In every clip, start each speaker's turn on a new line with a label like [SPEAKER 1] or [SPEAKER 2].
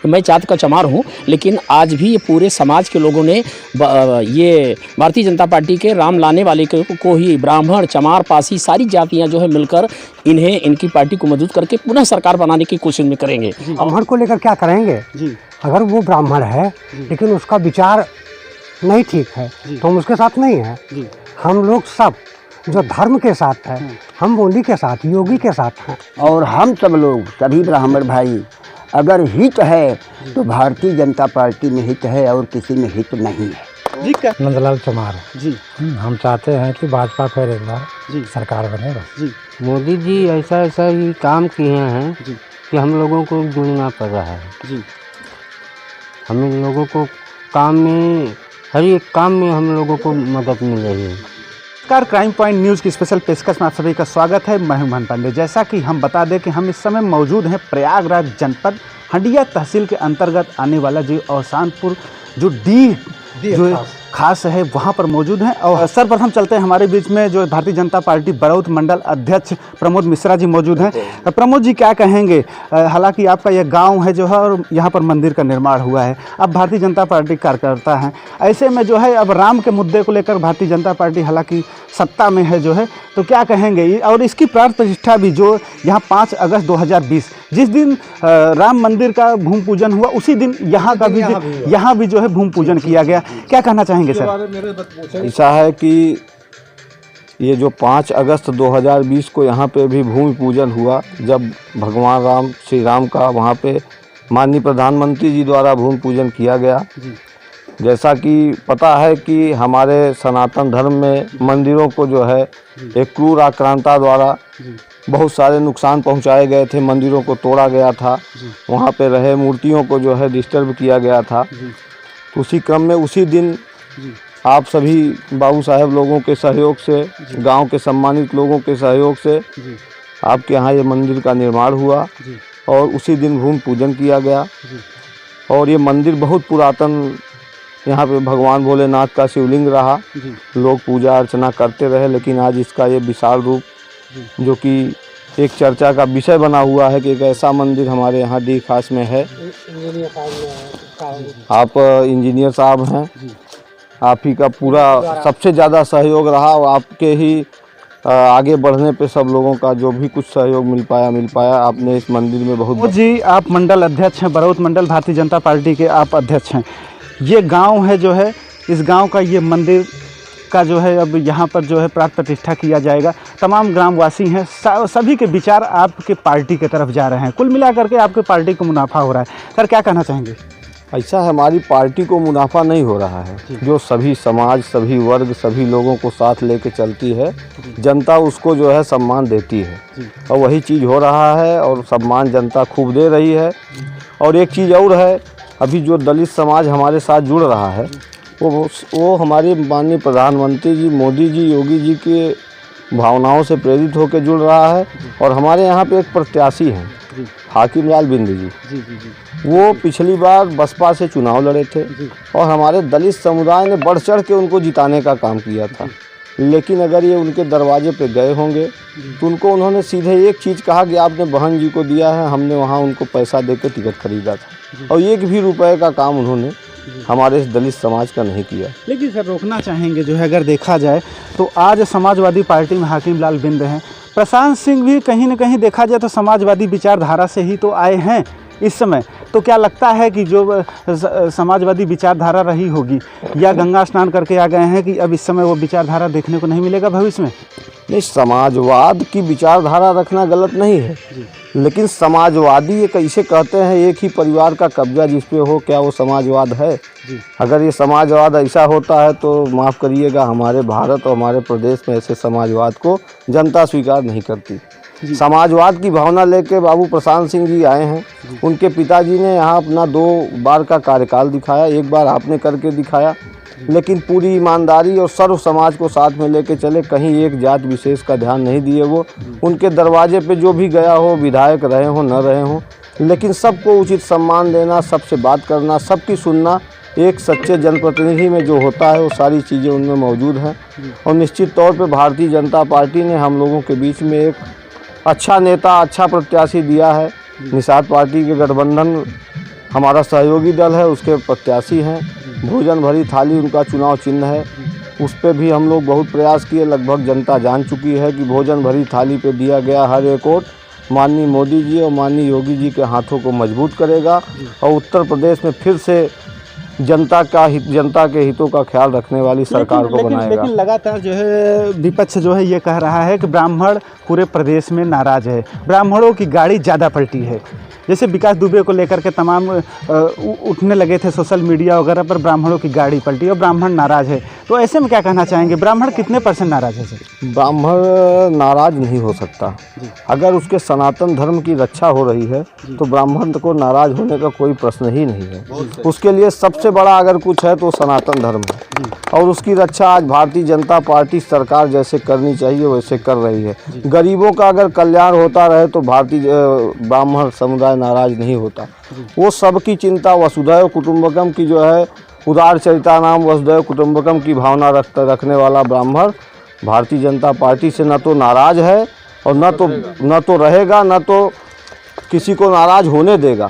[SPEAKER 1] मैं जात का चमार हूँ, लेकिन आज भी ये पूरे समाज के लोगों ने ये भारतीय जनता पार्टी के राम लाने वाले को ही ब्राह्मण, चमार, पासी सारी जातियाँ जो है मिलकर इन्हें इनकी पार्टी को मजबूत करके पुनः सरकार बनाने की कोशिश में करेंगे।
[SPEAKER 2] ब्राह्मण को लेकर क्या करेंगे जी? अगर वो ब्राह्मण है लेकिन उसका विचार नहीं ठीक है तो हम उसके साथ नहीं हैं जी। हम लोग सब जो धर्म के साथ है, हम मोदी के साथ, योगी के साथ हैं।
[SPEAKER 3] और हम सब लोग सभी ब्राह्मण भाई, अगर हित है तो भारतीय जनता पार्टी में हित है और किसी में हित नहीं है
[SPEAKER 2] जी। क्या
[SPEAKER 4] नंदलाल चमार
[SPEAKER 2] जी।
[SPEAKER 4] हम चाहते हैं कि भाजपा फिर एक बार जी सरकार बने बस
[SPEAKER 2] जी।
[SPEAKER 5] मोदी जी ऐसा ही काम किए हैं जी कि हम लोगों को जुड़ना पड़ रहा है
[SPEAKER 2] जी।
[SPEAKER 5] हम लोगों को काम में, हर एक काम में हम लोगों को मदद मिल रही है।
[SPEAKER 2] नमस्कार, क्राइम पॉइंट न्यूज़ की स्पेशल पेशकश में आप सभी का स्वागत है। मैं हूं मोहन पांडे। जैसा कि हम बता दें कि हम इस समय मौजूद हैं प्रयागराज जनपद हंडिया तहसील के अंतर्गत आने वाला जो अवसानपुर जो डी जो खास है वहाँ पर मौजूद हैं। और सर्वप्रथम चलते हैं, हमारे बीच में जो भारतीय जनता पार्टी बरौत मंडल अध्यक्ष प्रमोद मिश्रा जी मौजूद हैं। प्रमोद जी, क्या कहेंगे? हालांकि आपका यह गांव है जो है और यहाँ पर मंदिर का निर्माण हुआ है, आप भारतीय जनता पार्टी कार्यकर्ता हैं, ऐसे में जो है अब राम के मुद्दे को लेकर भारतीय जनता पार्टी हालांकि सत्ता में है जो है, तो क्या कहेंगे? और इसकी प्राण प्रतिष्ठा भी जो यहाँ 5 अगस्त 2020 जिस दिन राम मंदिर का भूमि पूजन हुआ उसी दिन यहाँ का भी यहाँ भी जो है भूमि पूजन किया गया, क्या कहना चाहेंगे सर?
[SPEAKER 6] ऐसा है कि ये जो 5 अगस्त 2020 को यहाँ पे भी भूमि पूजन हुआ, जब भगवान राम श्री राम का वहाँ पे माननीय प्रधानमंत्री जी द्वारा भूमि पूजन किया गया। जैसा कि पता है कि हमारे सनातन धर्म में मंदिरों को जो है एक क्रूर आक्रांता द्वारा बहुत सारे नुकसान पहुंचाए गए थे, मंदिरों को तोड़ा गया था, वहां पे रहे मूर्तियों को जो है डिस्टर्ब किया गया था। तो उसी क्रम में उसी दिन आप सभी बाबू साहब लोगों के सहयोग से, गांव के सम्मानित लोगों के सहयोग से आपके यहाँ ये मंदिर का निर्माण हुआ और उसी दिन भूमि पूजन किया गया। और ये मंदिर बहुत पुरातन, यहाँ पे भगवान भोलेनाथ का शिवलिंग रहा, लोग पूजा अर्चना करते रहे, लेकिन आज इसका ये विशाल रूप जो कि एक चर्चा का विषय बना हुआ है कि एक ऐसा मंदिर हमारे यहाँ डी खास में है। आप इंजीनियर साहब हैं, आप ही का पूरा सबसे ज़्यादा सहयोग रहा और आपके ही आगे बढ़ने पे सब लोगों का जो भी कुछ सहयोग मिल पाया आपने इस मंदिर में बहुत।
[SPEAKER 2] जी, आप मंडल अध्यक्ष हैं, बरौत मंडल भारतीय जनता पार्टी के आप अध्यक्ष हैं। ये गांव है जो है, इस गांव का ये मंदिर का जो है अब यहाँ पर जो है प्राण प्रतिष्ठा किया जाएगा। तमाम ग्रामवासी हैं, सभी के विचार आपके पार्टी की तरफ जा रहे हैं, कुल मिलाकर के आपके पार्टी को मुनाफा हो रहा है। सर, क्या कहना चाहेंगे?
[SPEAKER 6] ऐसा हमारी पार्टी को मुनाफा नहीं हो रहा है, जो सभी समाज, सभी वर्ग, सभी लोगों को साथ लेके चलती है, जनता उसको जो है सम्मान देती है और वही चीज़ हो रहा है और सम्मान जनता खूब दे रही है। और एक चीज़ और है, अभी जो दलित समाज हमारे साथ जुड़ रहा है वो हमारे माननीय प्रधानमंत्री जी, मोदी जी, योगी जी के भावनाओं से प्रेरित होकर जुड़ रहा है। और हमारे यहाँ पे एक प्रत्याशी हैं हाकिम लाल बिंद जी, वो पिछली बार बसपा से चुनाव लड़े थे और हमारे दलित समुदाय ने बढ़ चढ़ के उनको जिताने का काम किया था। लेकिन अगर ये उनके दरवाजे पे गए होंगे तो उनको उन्होंने सीधे एक चीज़ कहा कि आपने बहन जी को दिया है, हमने वहाँ उनको पैसा देकर टिकट खरीदा था और 1 भी रुपए का काम उन्होंने हमारे इस दलित समाज का नहीं किया।
[SPEAKER 2] लेकिन सर, रोकना चाहेंगे जो है, अगर देखा जाए तो आज समाजवादी पार्टी में हाकिम लाल बिंद हैं, प्रशांत सिंह भी कहीं ना कहीं देखा जाए तो समाजवादी विचारधारा से ही तो आए हैं इस समय। तो क्या लगता है कि जो समाजवादी विचारधारा रही होगी या गंगा स्नान करके आ गए हैं कि अब इस समय वो विचारधारा देखने को नहीं मिलेगा भविष्य में?
[SPEAKER 6] नहीं, समाजवाद की विचारधारा रखना गलत नहीं है, लेकिन समाजवादी ये कैसे कहते हैं एक ही परिवार का कब्जा जिस पे हो, क्या वो समाजवाद है? अगर ये समाजवाद ऐसा होता है तो माफ़ करिएगा, हमारे भारत और हमारे प्रदेश में ऐसे समाजवाद को जनता स्वीकार नहीं करती। समाजवाद की भावना लेके बाबू प्रशांत सिंह जी आए हैं, उनके पिताजी ने यहाँ अपना 2 बार का कार्यकाल दिखाया, एक बार आपने करके दिखाया, लेकिन पूरी ईमानदारी और सर्व समाज को साथ में लेके चले, कहीं एक जात विशेष का ध्यान नहीं दिए। वो उनके दरवाजे पे जो भी गया हो, विधायक रहे हो न रहे हो, लेकिन सबको उचित सम्मान देना, सबसे बात करना, सबकी सुनना, एक सच्चे जनप्रतिनिधि में जो होता है वो सारी चीज़ें उनमें मौजूद हैं। और निश्चित तौर पे भारतीय जनता पार्टी ने हम लोगों के बीच में एक अच्छा नेता, अच्छा प्रत्याशी दिया है। निषाद पार्टी के गठबंधन हमारा सहयोगी दल है उसके प्रत्याशी हैं। भोजन भरी थाली उनका चुनाव चिन्ह है, उस पर भी हम लोग बहुत प्रयास किए। लगभग जनता जान चुकी है कि भोजन भरी थाली पे दिया गया हर एक वोट माननीय मोदी जी और माननीय योगी जी के हाथों को मजबूत करेगा और उत्तर प्रदेश में फिर से जनता के हितों का ख्याल रखने वाली सरकार को बनाएगा।
[SPEAKER 2] लेकिन लगातार जो है विपक्ष जो है ये कह रहा है कि ब्राह्मण पूरे प्रदेश में नाराज है, ब्राह्मणों की गाड़ी ज़्यादा पलटी है। जैसे विकास दुबे को लेकर के तमाम उठने लगे थे सोशल मीडिया वगैरह पर, ब्राह्मणों की गाड़ी पलटी और ब्राह्मण नाराज है। तो ऐसे में क्या कहना चाहेंगे, ब्राह्मण कितने % नाराज है सर?
[SPEAKER 6] ब्राह्मण नाराज नहीं हो सकता। अगर उसके सनातन धर्म की रक्षा हो रही है तो ब्राह्मण को नाराज होने का कोई प्रश्न ही नहीं है। उसके लिए सबसे बड़ा अगर कुछ है तो सनातन धर्म है और उसकी रक्षा आज भारतीय जनता पार्टी सरकार जैसे करनी चाहिए वैसे कर रही है। गरीबों का अगर कल्याण होता रहे तो भारतीय ब्राह्मण समुदाय नाराज नहीं होता। वो सबकी चिंता वसुधैव कुटुंबकम की जो है, उदार चरिता नाम वसुधैव कुटुंबकम की भावना रखने वाला ब्राह्मण भारतीय जनता पार्टी से न तो नाराज है और न तो रहेगा, न तो किसी को नाराज होने देगा।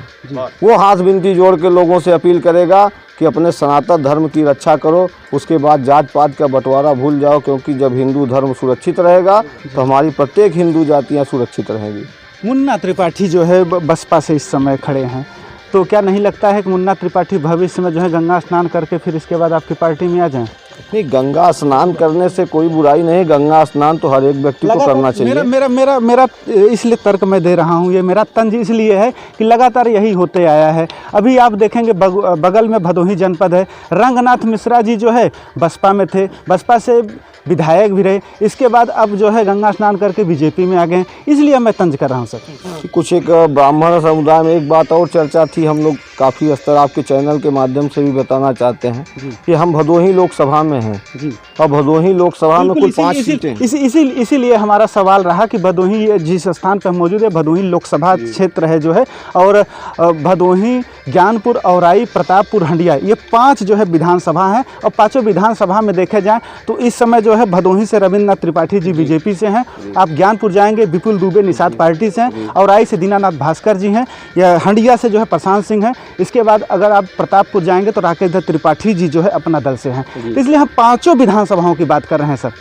[SPEAKER 6] वो हाथ विनती जोड़ के लोगों से अपील करेगा कि अपने सनातन धर्म की रक्षा करो, उसके बाद जात पात का बंटवारा भूल जाओ, क्योंकि जब हिंदू धर्म सुरक्षित रहेगा तो हमारी प्रत्येक हिंदू जातियाँ सुरक्षित रहेंगी।
[SPEAKER 2] मुन्ना त्रिपाठी जो है बसपा से इस समय खड़े हैं, तो क्या नहीं लगता है कि मुन्ना त्रिपाठी भविष्य में जो है गंगा स्नान करके फिर इसके बाद आपकी पार्टी में आ जाएं?
[SPEAKER 6] नहीं, गंगा स्नान करने से कोई बुराई नहीं, गंगा स्नान तो हर एक व्यक्ति को करना चाहिए।
[SPEAKER 2] मेरा इसलिए तर्क मैं दे रहा हूँ, ये मेरा तंज इसलिए है कि लगातार यही होते आया है। अभी आप देखेंगे बगल में भदोही जनपद है, रंगनाथ मिश्रा जी जो है बसपा में थे, बसपा से विधायक भी रहे, इसके बाद अब जो है गंगा स्नान करके बीजेपी में आ गए, इसलिए मैं तंज कर रहा हूँ सर।
[SPEAKER 6] कुछ एक ब्राह्मण समुदाय में एक बात और चर्चा थी, हम लोग काफ़ी स्तर आपके चैनल के माध्यम से भी बताना चाहते हैं कि हम भदोही लोकसभा में हैं जी, और भदोही लोकसभा में कुल 5 सीटें।
[SPEAKER 2] इसीलिए हमारा सवाल रहा कि भदोही जिस स्थान पर मौजूद है, भदोही लोकसभा क्षेत्र है जो है, और भदोही, ज्ञानपुर, औराई, प्रतापपुर, हंडिया, ये 5 जो है विधानसभा हैं। और 5 विधानसभा में देखे जाएँ तो इस समय जो है भदोही से रविंद्रनाथ त्रिपाठी जी बीजेपी से हैं, आप ज्ञानपुर जाएंगे विपुल दुबे निषाद पार्टी से हैं, औराई से दीनानाथ भास्कर जी हैं, या हंडिया से जो है प्रशांत सिंह हैं, इसके बाद अगर आप प्रतापपुर जाएंगे तो राकेश दत्त त्रिपाठी जी जो है अपना दल से हैं। इसलिए हम 5 विधानसभाओं की बात कर रहे हैं सर।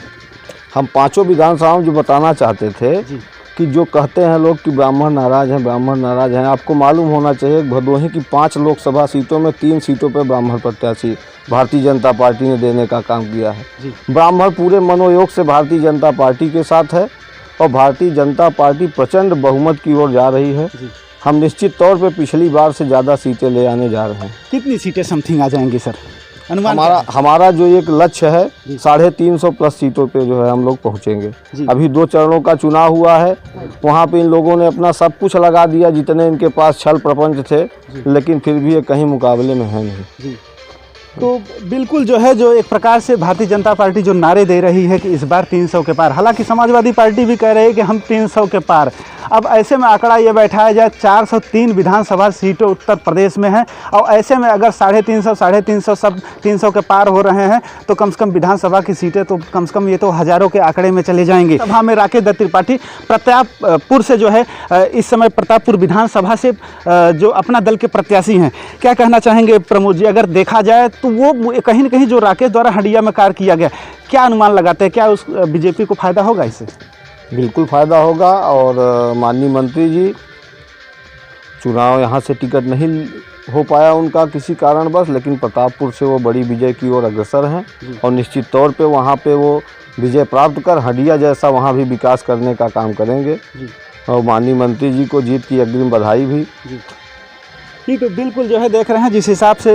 [SPEAKER 6] हम 5 विधानसभाओं जो बताना चाहते थे कि जो कहते हैं लोग कि ब्राह्मण नाराज हैं, ब्राह्मण नाराज हैं, आपको मालूम होना चाहिए भदोही की 5 लोकसभा सीटों में 3 सीटों पर ब्राह्मण प्रत्याशी भारतीय जनता पार्टी ने देने का काम किया है। ब्राह्मण पूरे मनोयोग से भारतीय जनता पार्टी के साथ है और भारतीय जनता पार्टी प्रचंड बहुमत की ओर जा रही है। हम निश्चित तौर पे पिछली बार से ज़्यादा सीटें ले आने जा रहे हैं।
[SPEAKER 2] कितनी सीटें समथिंग आ जाएंगी सर अनुमान?
[SPEAKER 6] हमारा जो एक लक्ष्य है 350+ सीटों पे जो है हम लोग पहुँचेंगे। अभी 2 चरणों का चुनाव हुआ है, वहाँ पे इन लोगों ने अपना सब कुछ लगा दिया जितने इनके पास छल प्रपंच थे, लेकिन फिर भी ये कहीं मुकाबले में है नहीं।
[SPEAKER 2] तो बिल्कुल जो है, जो एक प्रकार से भारतीय जनता पार्टी जो नारे दे रही है कि इस बार 300 के पार, हालांकि समाजवादी पार्टी भी कह रही है कि हम 300 के पार। अब ऐसे में आंकड़ा ये बैठाया जाए 403 विधानसभा सीटें उत्तर प्रदेश में हैं, और ऐसे में अगर 350 सब 300 के पार हो रहे हैं तो कम से कम विधानसभा की सीटें तो कम से कम ये तो हज़ारों के आंकड़े में चले जाएंगे। अब हमें राकेश दत्त त्रिपाठी प्रतापपुर से जो है इस समय प्रतापपुर विधानसभा से जो अपना दल के प्रत्याशी हैं, क्या कहना चाहेंगे प्रमोद जी? अगर देखा जाए तो वो कहीं न कहीं जो राकेश द्वारा हंडिया में कार्य किया गया, क्या अनुमान लगाते हैं, क्या उस बीजेपी को फ़ायदा होगा इससे?
[SPEAKER 6] बिल्कुल फ़ायदा होगा, और माननीय मंत्री जी चुनाव यहाँ से टिकट नहीं हो पाया उनका किसी कारणवश, लेकिन प्रतापपुर से वो बड़ी विजय की ओर अग्रसर हैं और निश्चित तौर पे वहाँ पे वो विजय प्राप्त कर हंडिया जैसा वहाँ भी विकास करने का काम करेंगे। और माननीय मंत्री जी को जीत की अग्रिम बधाई भी।
[SPEAKER 2] ठीक है, बिल्कुल जो है देख रहे हैं जिस हिसाब से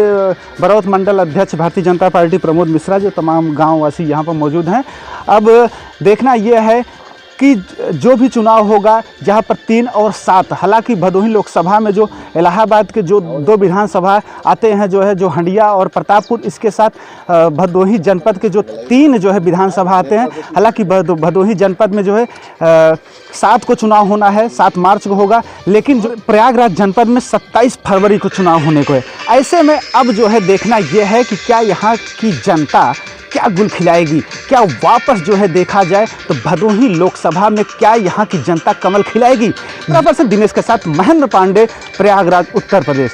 [SPEAKER 2] बरौत मंडल अध्यक्ष भारतीय जनता पार्टी प्रमोद मिश्रा जो तमाम गांववासी यहाँ पर मौजूद हैं। अब देखना यह है कि जो भी चुनाव होगा जहाँ पर 3 और 7, हालांकि भदोही लोकसभा में जो इलाहाबाद के जो 2 विधानसभा आते हैं जो है, जो हंडिया और प्रतापपुर, इसके साथ भदोही जनपद के जो 3 जो है विधानसभा आते हैं। हालांकि भदोही जनपद में जो है 7 को चुनाव होना है, 7 मार्च को होगा, लेकिन जो प्रयागराज जनपद में 27 फरवरी को चुनाव होने को है। ऐसे में अब जो है देखना यह है कि क्या यहाँ की जनता क्या गुल खिलाएगी, क्या वापस जो है देखा जाए तो भदोही लोकसभा में क्या यहाँ की जनता कमल खिलाएगी। दिनेश के साथ महेंद्र पांडे, प्रयागराज, उत्तर प्रदेश।